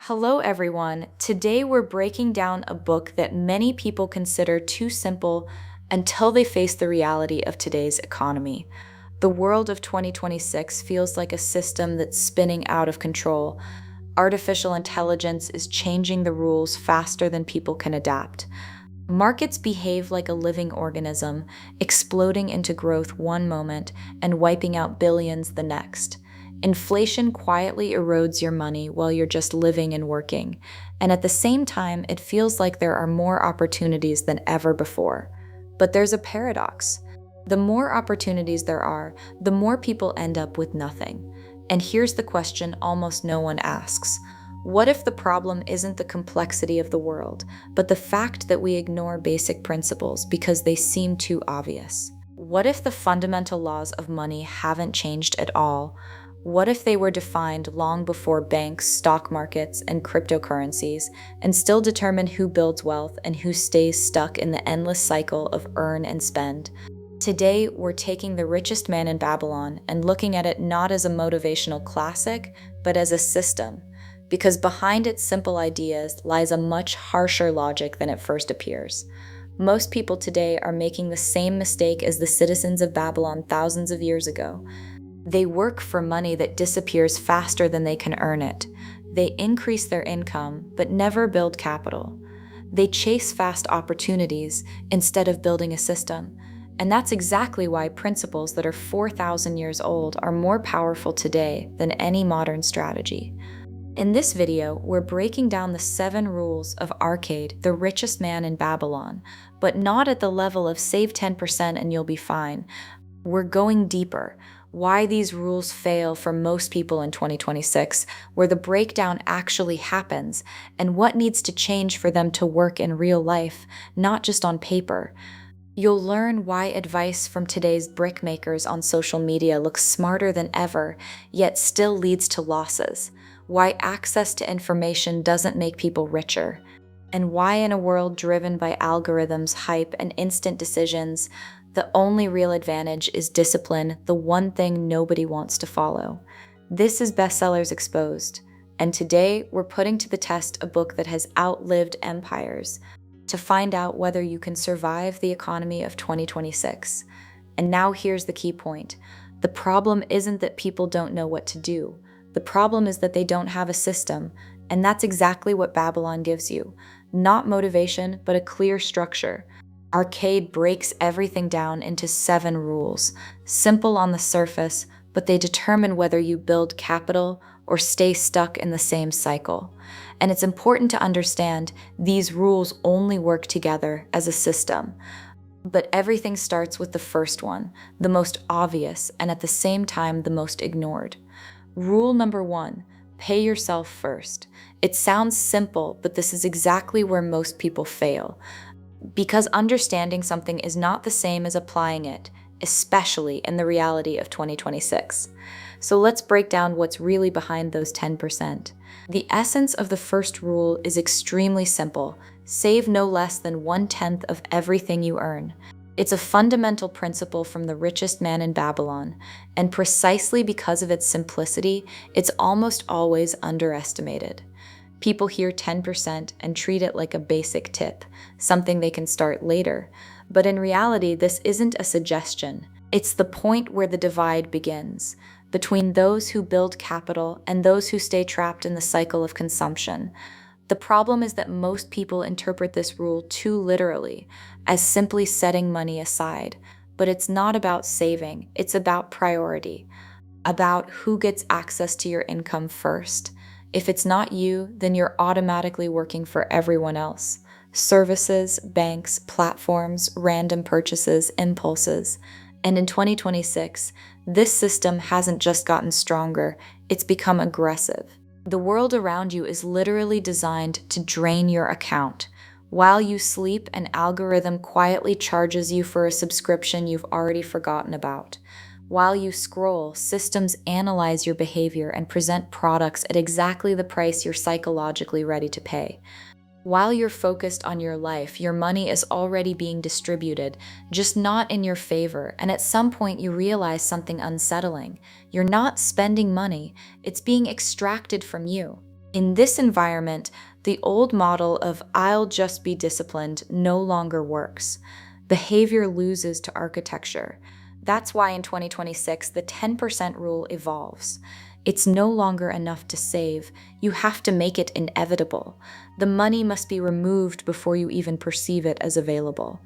Hello, everyone. Today we're breaking down a book that many people consider too simple until they face the reality of today's economy. The world of 2026 feels like a system that's spinning out of control. Artificial intelligence is changing the rules faster than people can adapt. Markets behave like a living organism, exploding into growth one moment and wiping out billions the next. Inflation quietly erodes your money while you're just living and working, and at the same time, it feels like there are more opportunities than ever before. But there's a paradox. The more opportunities there are, the more people end up with nothing. And here's the question almost no one asks. What if the problem isn't the complexity of the world, but the fact that we ignore basic principles because they seem too obvious? What if the fundamental laws of money haven't changed at all? What if they were defined long before banks, stock markets, and cryptocurrencies, and still determine who builds wealth and who stays stuck in the endless cycle of earn and spend? Today, we're taking The Richest Man in Babylon and looking at it not as a motivational classic, but as a system. Because behind its simple ideas lies a much harsher logic than it first appears. Most people today are making the same mistake as the citizens of Babylon thousands of years ago. They work for money that disappears faster than they can earn it. They increase their income, but never build capital. They chase fast opportunities instead of building a system. And that's exactly why principles that are 4,000 years old are more powerful today than any modern strategy. In this video, we're breaking down the 7 rules of Arcade, the richest man in Babylon, but not at the level of save 10% and you'll be fine. We're going deeper. Why these rules fail for most people in 2026, where the breakdown actually happens, and what needs to change for them to work in real life, not just on paper. You'll learn why advice from today's brick makers on social media looks smarter than ever, yet still leads to losses. Why access to information doesn't make people richer, and why in a world driven by algorithms, hype, and instant decisions, the only real advantage is discipline, the one thing nobody wants to follow. This is Bestsellers Exposed, and today we're putting to the test a book that has outlived empires to find out whether you can survive the economy of 2026. And now here's the key point. The problem isn't that people don't know what to do. The problem is that they don't have a system, and that's exactly what Babylon gives you. Not motivation, but a clear structure. Arcade breaks everything down into 7 rules, simple on the surface, but they determine whether you build capital or stay stuck in the same cycle. And it's important to understand these rules only work together as a system. But everything starts with the first one, the most obvious, and at the same time the most ignored. Rule number 1, pay yourself first. It sounds simple, but this is exactly where most people fail. Because understanding something is not the same as applying it, especially in the reality of 2026. So let's break down what's really behind those 10%. The essence of the first rule is extremely simple. Save no less than 1/10 of everything you earn. It's a fundamental principle from The Richest Man in Babylon, and precisely because of its simplicity, it's almost always underestimated. People hear 10% and treat it like a basic tip, something they can start later. But in reality, this isn't a suggestion. It's the point where the divide begins, between those who build capital and those who stay trapped in the cycle of consumption. The problem is that most people interpret this rule too literally, as simply setting money aside. But it's not about saving, it's about priority, about who gets access to your income first. If it's not you, then you're automatically working for everyone else. Services, banks, platforms, random purchases, impulses. And in 2026, this system hasn't just gotten stronger, it's become aggressive. The world around you is literally designed to drain your account. While you sleep, an algorithm quietly charges you for a subscription you've already forgotten about. While you scroll, systems analyze your behavior and present products at exactly the price you're psychologically ready to pay. While you're focused on your life, your money is already being distributed, just not in your favor, and at some point you realize something unsettling. You're not spending money, it's being extracted from you. In this environment, the old model of "I'll just be disciplined" no longer works. Behavior loses to architecture. That's why in 2026, the 10% rule evolves. It's no longer enough to save. You have to make it inevitable. The money must be removed before you even perceive it as available.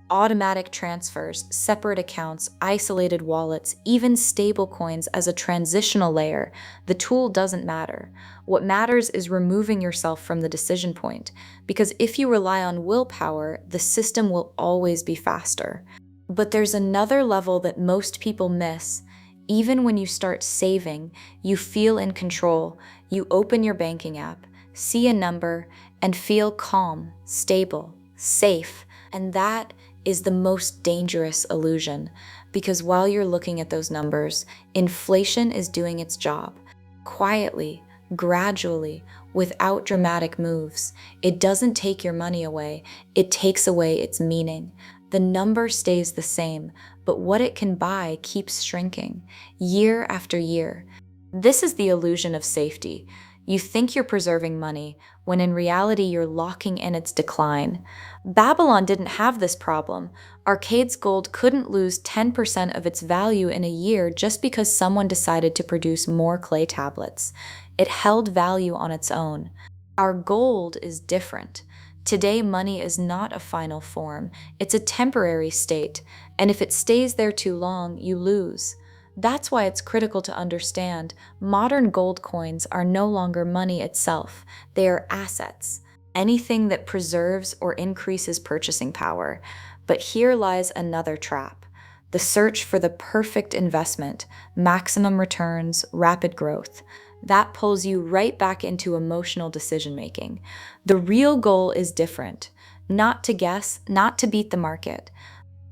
Automatic transfers, separate accounts, isolated wallets, even stablecoins as a transitional layer, the tool doesn't matter. What matters is removing yourself from the decision point, because if you rely on willpower, the system will always be faster. But there's another level that most people miss. Even when you start saving, you feel in control. You open your banking app, see a number, and feel calm, stable, safe. And that is the most dangerous illusion, because while you're looking at those numbers, inflation is doing its job. Quietly, gradually, without dramatic moves. It doesn't take your money away, it takes away its meaning. The number stays the same, but what it can buy keeps shrinking, year after year. This is the illusion of safety. You think you're preserving money, when in reality you're locking in its decline. Babylon didn't have this problem. Arcade's gold couldn't lose 10% of its value in a year just because someone decided to produce more clay tablets. It held value on its own. Our gold is different. Today, money is not a final form. It's a temporary state, and if it stays there too long, you lose. That's why it's critical to understand modern gold coins are no longer money itself. They are assets, anything that preserves or increases purchasing power. But here lies another trap: the search for the perfect investment, maximum returns, rapid growth. That pulls you right back into emotional decision making. The real goal is different: not to guess, not to beat the market,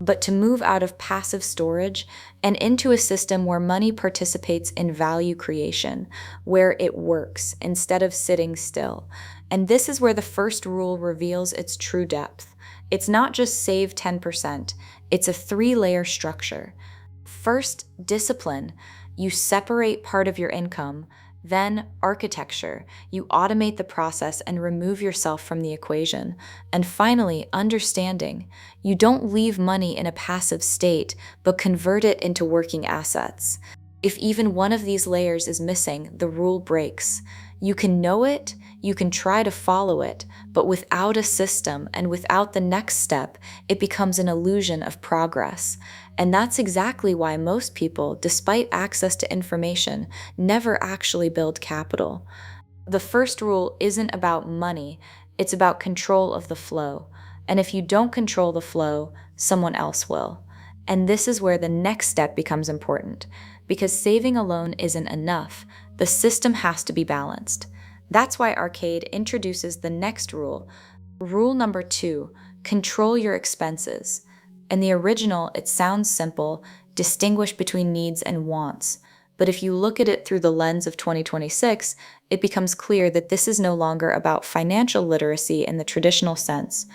but to move out of passive storage and into a system where money participates in value creation, where it works instead of sitting still. And this is where the first rule reveals its true depth. It's not just save 10%, it's a three-layer structure. First, discipline. You separate part of your income. Then, architecture. You automate the process and remove yourself from the equation. And finally, understanding. You don't leave money in a passive state, but convert it into working assets. If even one of these layers is missing, the rule breaks. You can know it, you can try to follow it, but without a system and without the next step, it becomes an illusion of progress. And that's exactly why most people, despite access to information, never actually build capital. The first rule isn't about money, it's about control of the flow. And if you don't control the flow, someone else will. And this is where the next step becomes important, because saving alone isn't enough. The system has to be balanced. That's why Arcade introduces the next rule. Rule number 2, control your expenses. In the original, it sounds simple: distinguish between needs and wants. But if you look at it through the lens of 2026, it becomes clear that this is no longer about financial literacy in the traditional sense.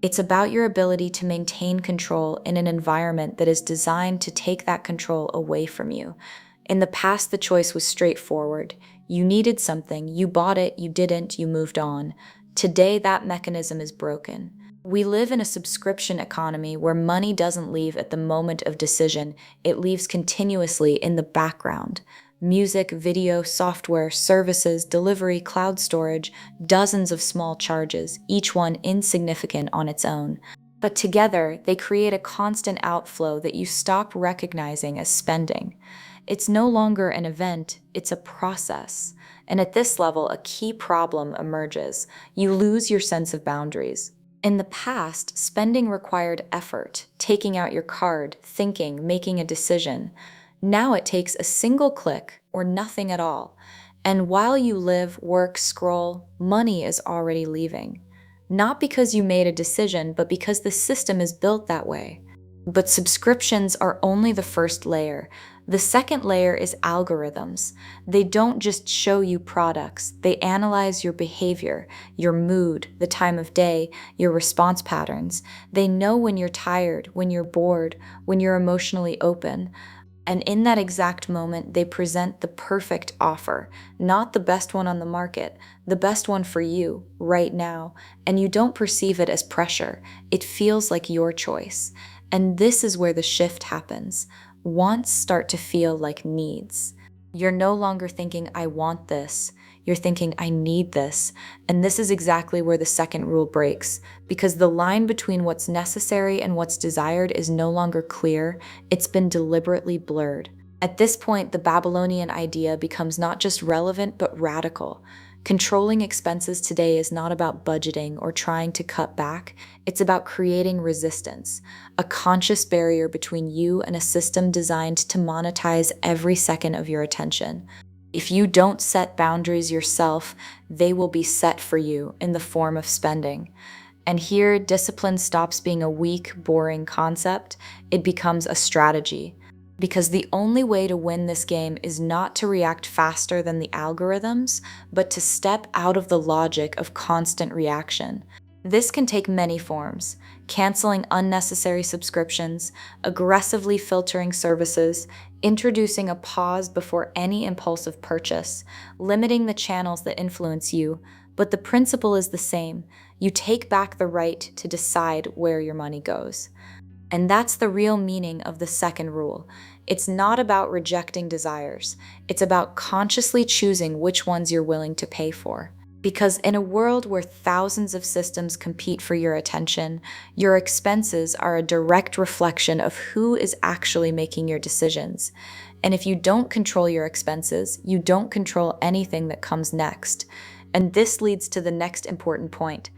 It's about your ability to maintain control in an environment that is designed to take that control away from you. In the past, the choice was straightforward. You needed something, you bought it, you didn't, you moved on. Today, that mechanism is broken. We live in a subscription economy where money doesn't leave at the moment of decision, it leaves continuously in the background. Music, video, software, services, delivery, cloud storage, dozens of small charges, each one insignificant on its own. But together, they create a constant outflow that you stop recognizing as spending. It's no longer an event, it's a process. And at this level, a key problem emerges. You lose your sense of boundaries. In the past, spending required effort, taking out your card, thinking, making a decision. Now it takes a single click or nothing at all. And while you live, work, scroll, money is already leaving. Not because you made a decision, but because the system is built that way. But subscriptions are only the first layer. The second layer is algorithms. They don't just show you products, they analyze your behavior, your mood, the time of day, your response patterns. They know when you're tired, when you're bored, when you're emotionally open. And in that exact moment, they present the perfect offer, not the best one on the market, the best one for you right now. And you don't perceive it as pressure. It feels like your choice. And this is where the shift happens. Wants start to feel like needs. You're no longer thinking, I want this. You're thinking, I need this. And this is exactly where the second rule breaks, because the line between what's necessary and what's desired is no longer clear. It's been deliberately blurred. At this point, the Babylonian idea becomes not just relevant, but radical. Controlling expenses today is not about budgeting or trying to cut back. It's about creating resistance, a conscious barrier between you and a system designed to monetize every second of your attention. If you don't set boundaries yourself, they will be set for you in the form of spending. And here, discipline stops being a weak, boring concept. It becomes a strategy. Because the only way to win this game is not to react faster than the algorithms, but to step out of the logic of constant reaction. This can take many forms: canceling unnecessary subscriptions, aggressively filtering services, introducing a pause before any impulsive purchase, limiting the channels that influence you. But the principle is the same. You take back the right to decide where your money goes. And that's the real meaning of the second rule. It's not about rejecting desires. It's about consciously choosing which ones you're willing to pay for. Because in a world where thousands of systems compete for your attention, your expenses are a direct reflection of who is actually making your decisions. And if you don't control your expenses, you don't control anything that comes next. And this leads to the next important point.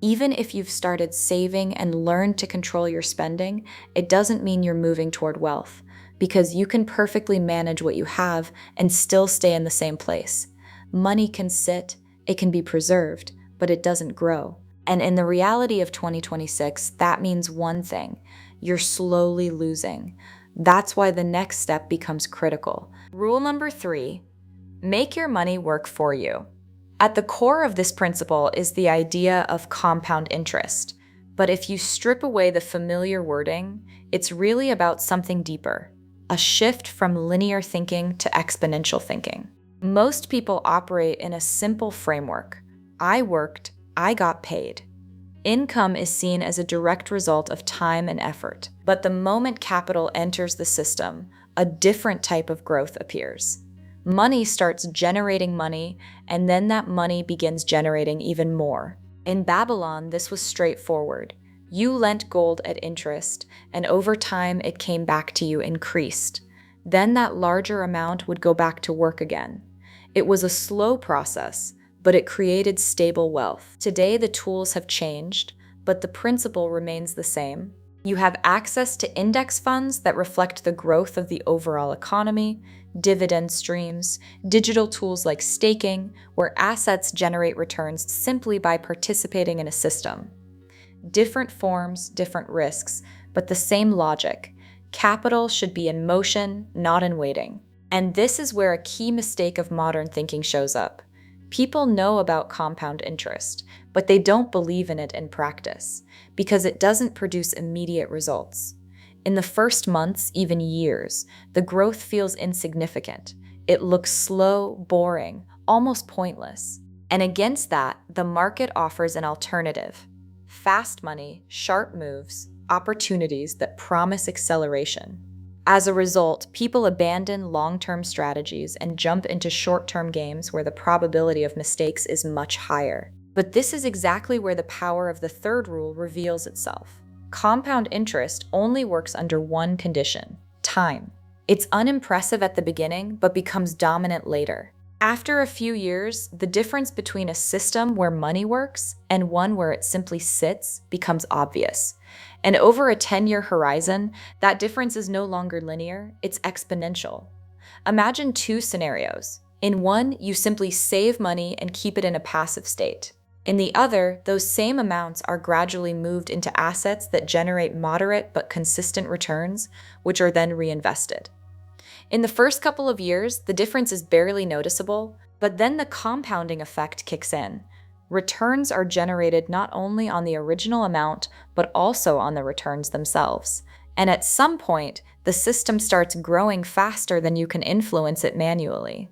Even if you've started saving and learned to control your spending, it doesn't mean you're moving toward wealth, because you can perfectly manage what you have and still stay in the same place. Money can sit, it can be preserved, but it doesn't grow. And in the reality of 2026, that means one thing: you're slowly losing. That's why the next step becomes critical. Rule number 3, make your money work for you. At the core of this principle is the idea of compound interest. But if you strip away the familiar wording, it's really about something deeper: a shift from linear thinking to exponential thinking. Most people operate in a simple framework. I worked, I got paid. Income is seen as a direct result of time and effort. But the moment capital enters the system, a different type of growth appears. Money starts generating money, and then that money begins generating even more. In Babylon, this was straightforward. You lent gold at interest, and over time it came back to you increased. Then that larger amount would go back to work again. It was a slow process, but it created stable wealth. Today the tools have changed, but the principle remains the same. You have access to index funds that reflect the growth of the overall economy, dividend streams, digital tools like staking, where assets generate returns simply by participating in a system. Different forms, different risks, but the same logic. Capital should be in motion, not in waiting. And this is where a key mistake of modern thinking shows up. People know about compound interest, but they don't believe in it in practice, because it doesn't produce immediate results. In the first months, even years, the growth feels insignificant. It looks slow, boring, almost pointless. And against that, the market offers an alternative: fast money, sharp moves, opportunities that promise acceleration. As a result, people abandon long-term strategies and jump into short-term games where the probability of mistakes is much higher. But this is exactly where the power of the third rule reveals itself. Compound interest only works under one condition: time. It's unimpressive at the beginning, but becomes dominant later. After a few years, the difference between a system where money works and one where it simply sits becomes obvious. And over a 10-year horizon, that difference is no longer linear, it's exponential. Imagine two scenarios. In one, you simply save money and keep it in a passive state. In the other, those same amounts are gradually moved into assets that generate moderate but consistent returns, which are then reinvested. In the first couple of years, the difference is barely noticeable, but then the compounding effect kicks in. Returns are generated not only on the original amount, but also on the returns themselves. And at some point, The system starts growing faster than you can influence it manually.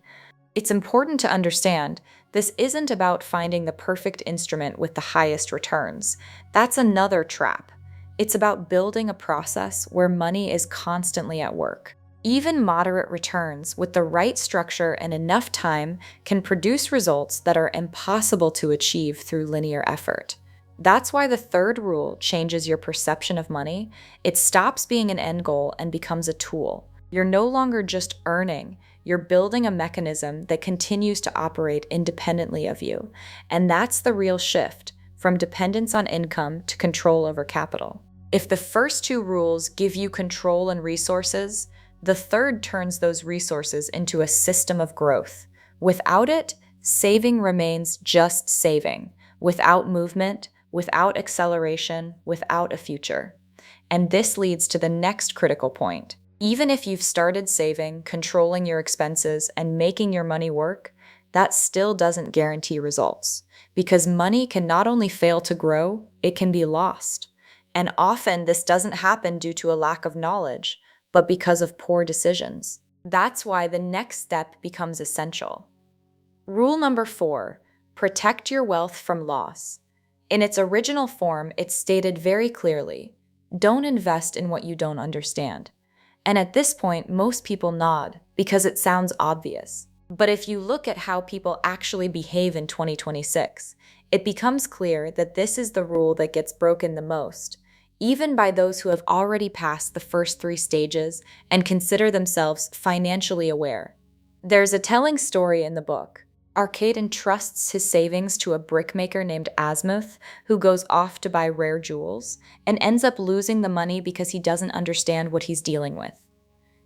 It's important to understand this isn't about finding the perfect instrument with the highest returns. That's another trap. It's about building a process where money is constantly at work. Even moderate returns with the right structure and enough time can produce results that are impossible to achieve through linear effort. That's why the third rule changes your perception of money. It stops being an end goal and becomes a tool. You're no longer just earning, you're building a mechanism that continues to operate independently of you. And that's the real shift, from dependence on income to control over capital. If the first two rules give you control and resources, the third turns those resources into a system of growth. Without it, saving remains just saving, without movement, without acceleration, without a future. And this leads to the next critical point. Even if you've started saving, controlling your expenses, and making your money work, that still doesn't guarantee results. Because money can not only fail to grow, it can be lost. And often this doesn't happen due to a lack of knowledge, but because of poor decisions. That's why the next step becomes essential. Rule number 4, protect your wealth from loss. In its original form, it's stated very clearly, don't invest in what you don't understand. And at this point, most people nod because it sounds obvious. But if you look at how people actually behave in 2026, it becomes clear that this is the rule that gets broken the most, even by those who have already passed the first 3 stages and consider themselves financially aware. There's a telling story in the book. Arcade entrusts his savings to a brickmaker named Asmuth, who goes off to buy rare jewels, and ends up losing the money because he doesn't understand what he's dealing with.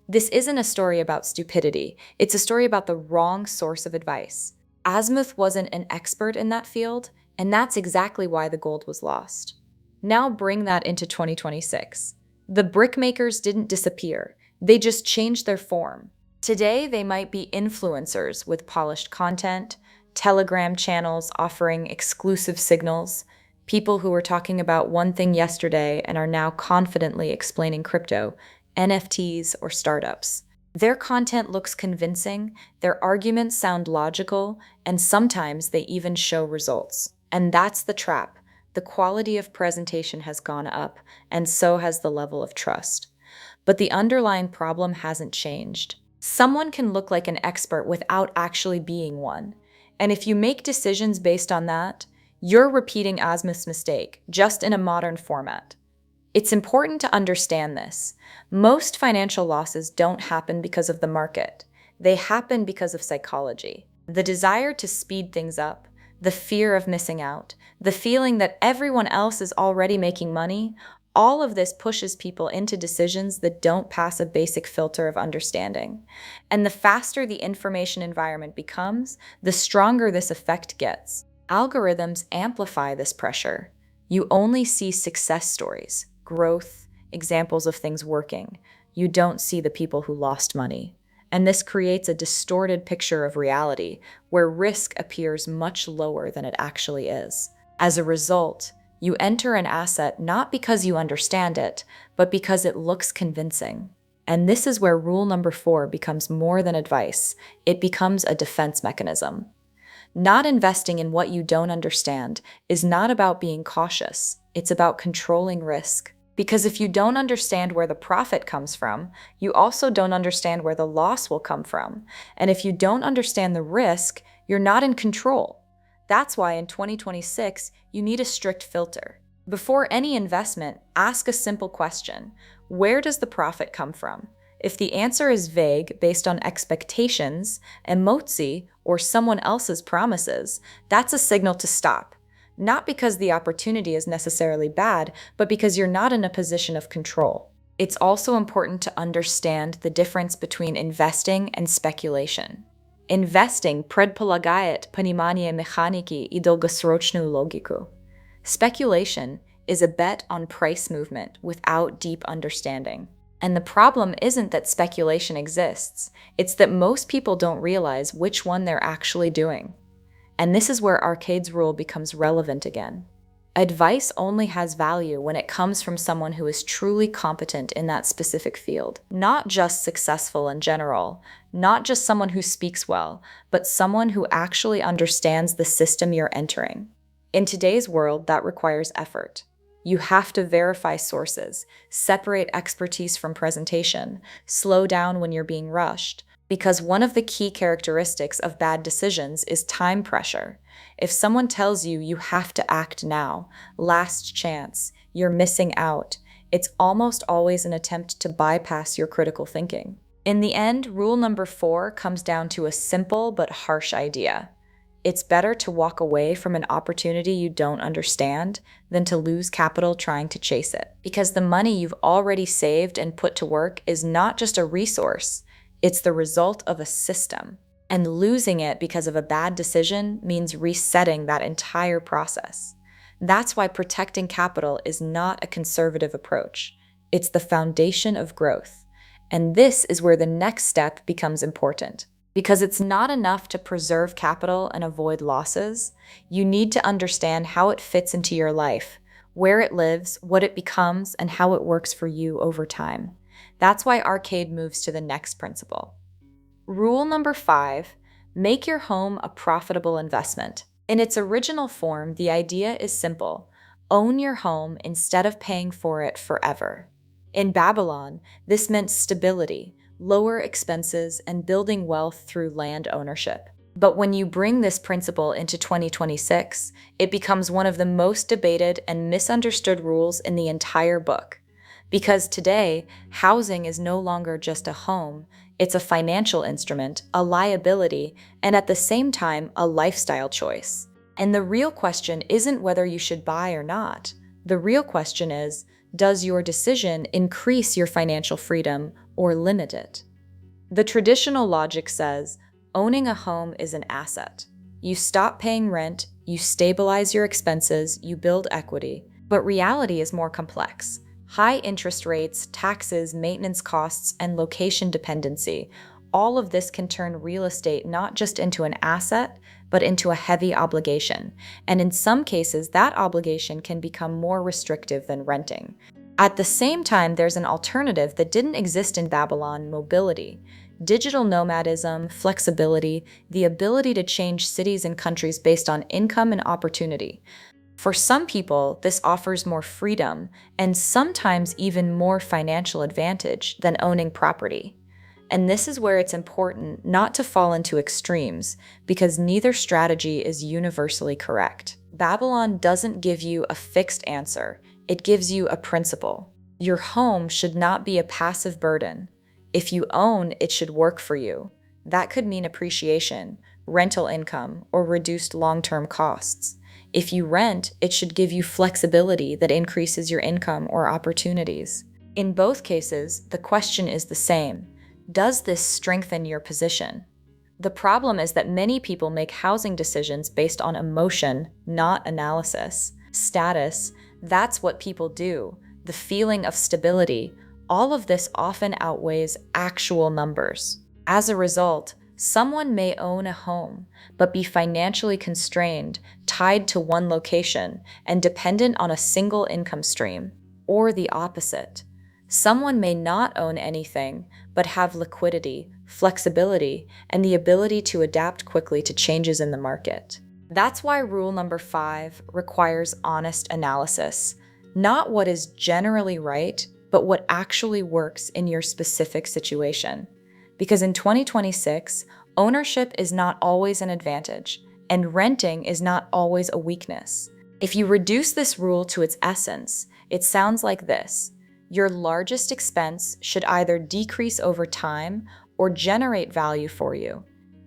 This isn't a story about stupidity, it's a story about the wrong source of advice. Asmuth wasn't an expert in that field, and that's exactly why the gold was lost. Now bring that into 2026. The brickmakers didn't disappear, they just changed their form. Today, they might be influencers with polished content, Telegram channels offering exclusive signals, people who were talking about one thing yesterday and are now confidently explaining crypto, NFTs, or startups. Their content looks convincing, their arguments sound logical, and sometimes they even show results. And that's the trap. The quality of presentation has gone up, and so has the level of trust. But the underlying problem hasn't changed. Someone can look like an expert without actually being one. And if you make decisions based on that, you're repeating Asmuth's mistake, just in a modern format. It's important to understand this. Most financial losses don't happen because of the market. They happen because of psychology. The desire to speed things up, the fear of missing out, the feeling that everyone else is already making money, all of this pushes people into decisions that don't pass a basic filter of understanding. And the faster the information environment becomes, the stronger this effect gets. Algorithms amplify this pressure. You only see success stories, growth, examples of things working. You don't see the people who lost money. And this creates a distorted picture of reality, where risk appears much lower than it actually is. As a result, you enter an asset not because you understand it, but because it looks convincing. And this is where rule number 4 becomes more than advice. It becomes a defense mechanism. Not investing in what you don't understand is not about being cautious. It's about controlling risk. Because if you don't understand where the profit comes from, you also don't understand where the loss will come from. And if you don't understand the risk, you're not in control. That's why in 2026, you need a strict filter. Before any investment, ask a simple question. Where does the profit come from? If the answer is vague, based on expectations, emoji, or someone else's promises, that's a signal to stop. Not because the opportunity is necessarily bad, but because you're not in a position of control. It's also important to understand the difference between investing and speculation. Investing предполагает понимание механики и долгосрочную логику. Speculation is a bet on price movement without deep understanding. And the problem isn't that speculation exists, it's that most people don't realize which one they're actually doing. And this is where Arcade's rule becomes relevant again. Advice only has value when it comes from someone who is truly competent in that specific field, not just successful in general, not just someone who speaks well, but someone who actually understands the system you're entering. In today's world, that requires effort. You have to verify sources, separate expertise from presentation, slow down when you're being rushed, because one of the key characteristics of bad decisions is time pressure. If someone tells you you have to act now, last chance, you're missing out, it's almost always an attempt to bypass your critical thinking. In the end, rule number 4 comes down to a simple but harsh idea. It's better to walk away from an opportunity you don't understand than to lose capital trying to chase it. Because the money you've already saved and put to work is not just a resource, it's the result of a system. And losing it because of a bad decision means resetting that entire process. That's why protecting capital is not a conservative approach. It's the foundation of growth. And this is where the next step becomes important. Because it's not enough to preserve capital and avoid losses. You need to understand how it fits into your life, where it lives, what it becomes, and how it works for you over time. That's why Arcade moves to the next principle. Rule number 5, make your home a profitable investment. In its original form, the idea is simple. Own your home instead of paying for it forever. In Babylon, this meant stability, lower expenses, and building wealth through land ownership. But when you bring this principle into 2026, it becomes one of the most debated and misunderstood rules in the entire book. Because today, housing is no longer just a home, it's a financial instrument, a liability, and at the same time, a lifestyle choice. And the real question isn't whether you should buy or not. The real question is, does your decision increase your financial freedom or limit it? The traditional logic says, owning a home is an asset. You stop paying rent, you stabilize your expenses, you build equity. But reality is more complex. High interest rates, taxes, maintenance costs, and location dependency, all of this can turn real estate not just into an asset, but into a heavy obligation. And in some cases, that obligation can become more restrictive than renting. At the same time, there's an alternative that didn't exist in Babylon: mobility. Digital nomadism, flexibility, the ability to change cities and countries based on income and opportunity. For some people, this offers more freedom and sometimes even more financial advantage than owning property. And this is where it's important not to fall into extremes, because neither strategy is universally correct. Babylon doesn't give you a fixed answer, it gives you a principle. Your home should not be a passive burden. If you own, it should work for you. That could mean appreciation, rental income, or reduced long-term costs. If you rent, it should give you flexibility that increases your income or opportunities. In both cases, the question is the same. Does this strengthen your position? The problem is that many people make housing decisions based on emotion, not analysis. Status, that's what people do. The feeling of stability, all of this often outweighs actual numbers. As a result, someone may own a home, but be financially constrained, tied to one location, and dependent on a single income stream. Or the opposite. Someone may not own anything, but have liquidity, flexibility, and the ability to adapt quickly to changes in the market. That's why rule number 5 requires honest analysis. Not what is generally right, but what actually works in your specific situation. Because in 2026, ownership is not always an advantage, and renting is not always a weakness. If you reduce this rule to its essence, it sounds like this. Your largest expense should either decrease over time or generate value for you.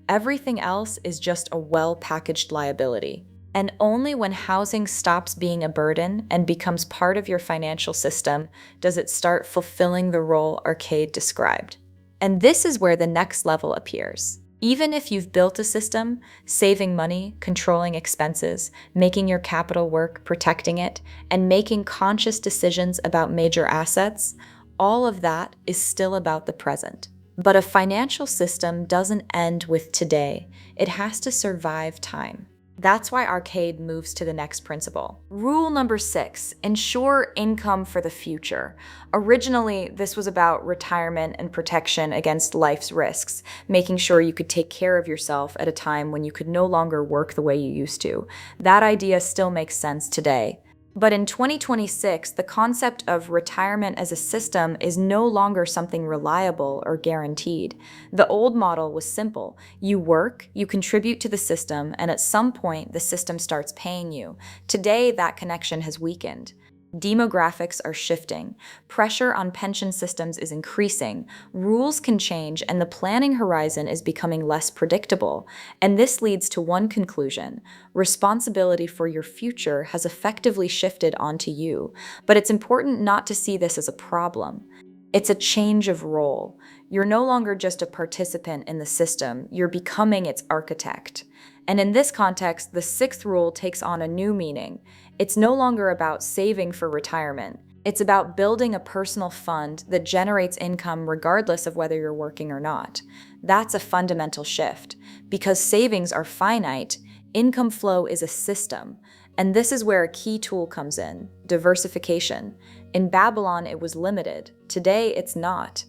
Everything else is just a well-packaged liability. And only when housing stops being a burden and becomes part of your financial system does it start fulfilling the role Arcade described. And this is where the next level appears. Even if you've built a system, saving money, controlling expenses, making your capital work, protecting it, and making conscious decisions about major assets, all of that is still about the present. But a financial system doesn't end with today. It has to survive time. That's why Arcade moves to the next principle. Rule number 6, ensure income for the future. Originally, this was about retirement and protection against life's risks, making sure you could take care of yourself at a time when you could no longer work the way you used to. That idea still makes sense today. But in 2026, the concept of retirement as a system is no longer something reliable or guaranteed. The old model was simple. You work, you contribute to the system, and at some point, the system starts paying you. Today, that connection has weakened. Demographics are shifting. Pressure on pension systems is increasing. Rules can change, and the planning horizon is becoming less predictable. And this leads to one conclusion: responsibility for your future has effectively shifted onto you. But it's important not to see this as a problem. It's a change of role. You're no longer just a participant in the system, you're becoming its architect. And in this context, the sixth rule takes on a new meaning. It's no longer about saving for retirement. It's about building a personal fund that generates income regardless of whether you're working or not. That's a fundamental shift. Because savings are finite, income flow is a system. And this is where a key tool comes in: diversification. In Babylon, it was limited. Today, it's not.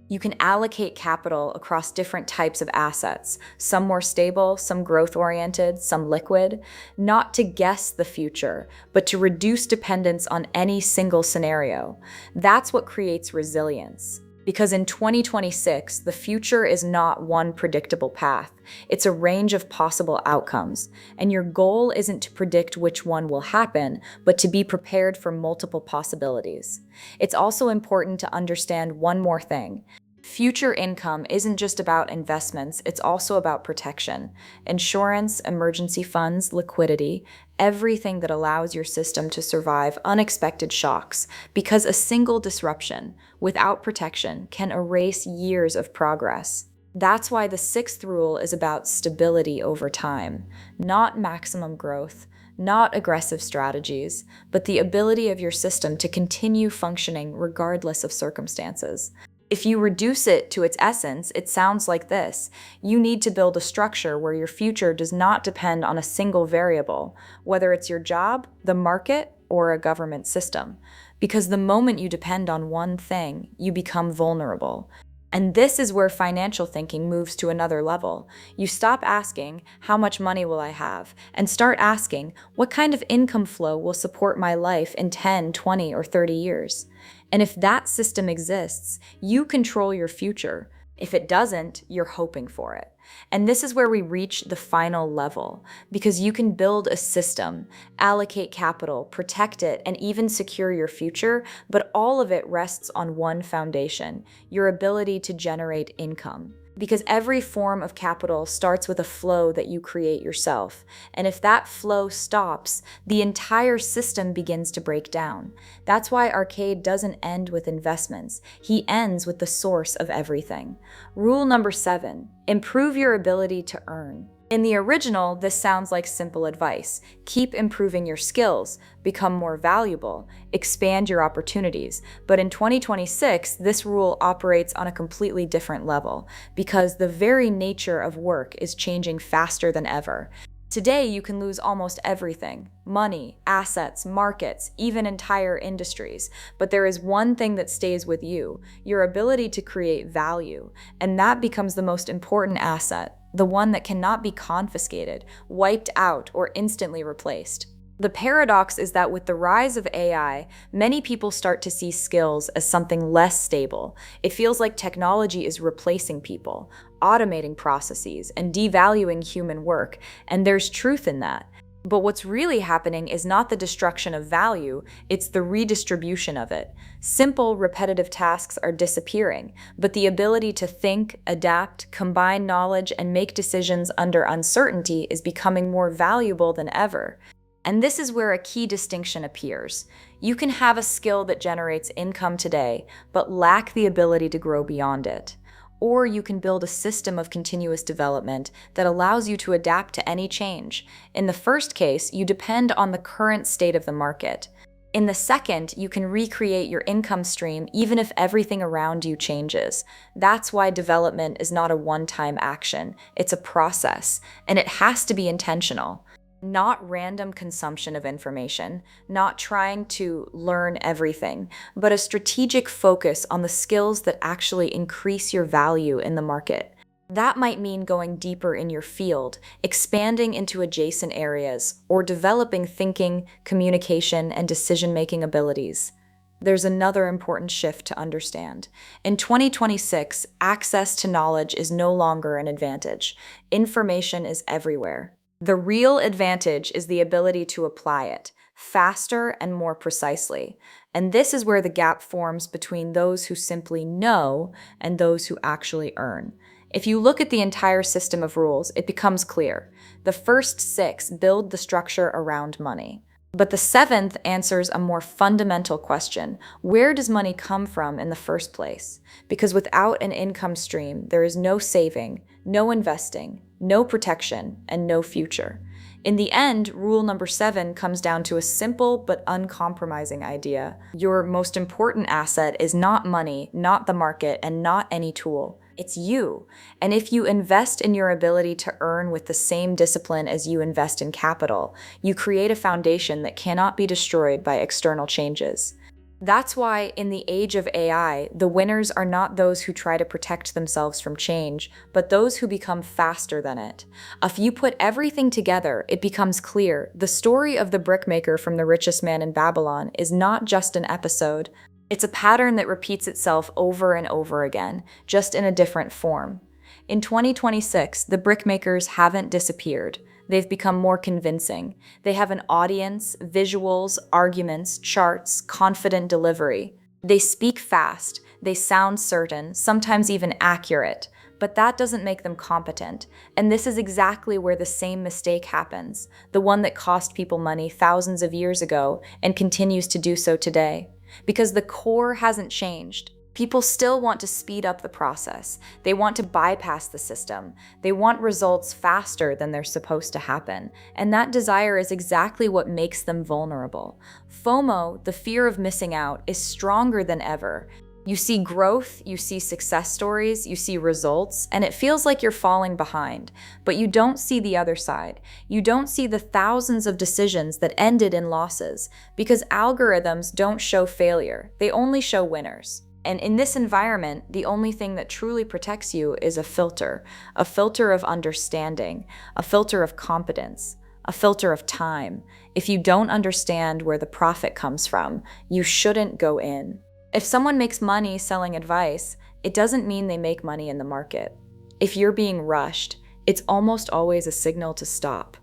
You can allocate capital across different types of assets, some more stable, some growth-oriented, some liquid, not to guess the future, but to reduce dependence on any single scenario. That's what creates resilience. Because in 2026, the future is not one predictable path. It's a range of possible outcomes. And your goal isn't to predict which one will happen, but to be prepared for multiple possibilities. It's also important to understand one more thing. Future income isn't just about investments, it's also about protection. Insurance, emergency funds, liquidity, everything that allows your system to survive unexpected shocks, because a single disruption, without protection, can erase years of progress. That's why the sixth rule is about stability over time, not maximum growth, not aggressive strategies, but the ability of your system to continue functioning regardless of circumstances. If you reduce it to its essence, it sounds like this: you need to build a structure where your future does not depend on a single variable, whether it's your job, the market, or a government system. Because the moment you depend on one thing, you become vulnerable. And this is where financial thinking moves to another level. You stop asking, how much money will I have? And start asking, what kind of income flow will support my life in 10, 20, or 30 years? And if that system exists, you control your future. If it doesn't, you're hoping for it. And this is where we reach the final level, because you can build a system, allocate capital, protect it, and even secure your future, but all of it rests on one foundation: your ability to generate income. Because every form of capital starts with a flow that you create yourself. And if that flow stops, the entire system begins to break down. That's why Arcade doesn't end with investments. He ends with the source of everything. Rule number 7, improve your ability to earn. In the original, this sounds like simple advice. Keep improving your skills, become more valuable, expand your opportunities. But in 2026, this rule operates on a completely different level, because the very nature of work is changing faster than ever. Today, you can lose almost everything: money, assets, markets, even entire industries. But there is one thing that stays with you: your ability to create value. And that becomes the most important asset, the one that cannot be confiscated, wiped out, or instantly replaced. The paradox is that with the rise of AI, many people start to see skills as something less stable. It feels like technology is replacing people, automating processes, and devaluing human work, and there's truth in that. But what's really happening is not the destruction of value, it's the redistribution of it. Simple, repetitive tasks are disappearing, but the ability to think, adapt, combine knowledge, and make decisions under uncertainty is becoming more valuable than ever. And this is where a key distinction appears. You can have a skill that generates income today, but lack the ability to grow beyond it. Or you can build a system of continuous development that allows you to adapt to any change. In the first case, you depend on the current state of the market. In the second, you can recreate your income stream even if everything around you changes. That's why development is not a one-time action. It's a process, and it has to be intentional. Not random consumption of information, not trying to learn everything, but a strategic focus on the skills that actually increase your value in the market. That might mean going deeper in your field, expanding into adjacent areas, or developing thinking, communication, and decision-making abilities. There's another important shift to understand. In 2026, access to knowledge is no longer an advantage. Information is everywhere. The real advantage is the ability to apply it faster and more precisely. And this is where the gap forms between those who simply know and those who actually earn. If you look at the entire system of rules, it becomes clear. The first six build the structure around money. But the seventh answers a more fundamental question. Where does money come from in the first place? Because without an income stream, there is no saving, no investing, no protection, and no future. In the end, rule number 7 comes down to a simple but uncompromising idea. Your most important asset is not money, not the market, and not any tool. It's you. And if you invest in your ability to earn with the same discipline as you invest in capital, you create a foundation that cannot be destroyed by external changes. That's why, in the age of AI, the winners are not those who try to protect themselves from change, but those who become faster than it. If you put everything together, it becomes clear the story of the brickmaker from The Richest Man in Babylon is not just an episode. It's a pattern that repeats itself over and over again, just in a different form. In 2026, the brickmakers haven't disappeared. They've become more convincing. They have an audience, visuals, arguments, charts, confident delivery. They speak fast, they sound certain, sometimes even accurate, but that doesn't make them competent. And this is exactly where the same mistake happens, the one that cost people money thousands of years ago and continues to do so today. Because the core hasn't changed. People still want to speed up the process. They want to bypass the system. They want results faster than they're supposed to happen. And that desire is exactly what makes them vulnerable. FOMO, the fear of missing out, is stronger than ever. You see growth, you see success stories, you see results, and it feels like you're falling behind. But you don't see the other side. You don't see the thousands of decisions that ended in losses, because algorithms don't show failure, they only show winners. And in this environment, the only thing that truly protects you is a filter of understanding, a filter of competence, a filter of time. If you don't understand where the profit comes from, you shouldn't go in. If someone makes money selling advice, it doesn't mean they make money in the market. If you're being rushed, it's almost always a signal to stop.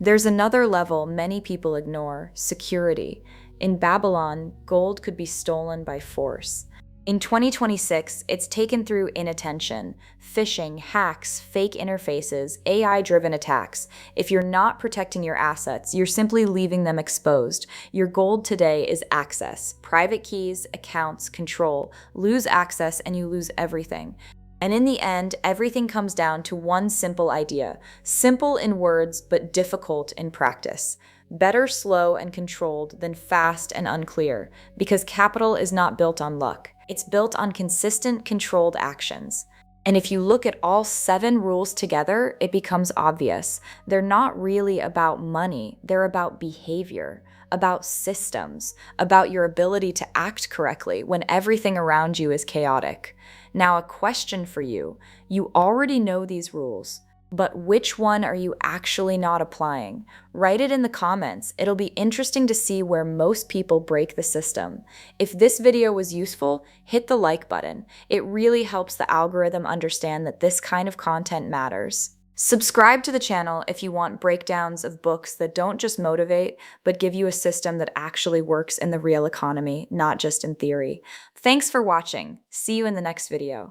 There's another level many people ignore: security. In Babylon, gold could be stolen by force. In 2026, it's taken through inattention, phishing, hacks, fake interfaces, AI-driven attacks. If you're not protecting your assets, you're simply leaving them exposed. Your gold today is access, private keys, accounts, control. Lose access and you lose everything. And in the end, everything comes down to one simple idea, simple in words but difficult in practice. Better slow and controlled than fast and unclear, because capital is not built on luck. It's built on consistent, controlled actions. And if you look at all 7 rules together, it becomes obvious. They're not really about money, they're about behavior, about systems, about your ability to act correctly when everything around you is chaotic. Now, a question for you. You already know these rules. But which one are you actually not applying? Write it in the comments. It'll be interesting to see where most people break the system. If this video was useful, hit the like button. It really helps the algorithm understand that this kind of content matters. Subscribe to the channel if you want breakdowns of books that don't just motivate, but give you a system that actually works in the real economy, not just in theory. Thanks for watching. See you in the next video.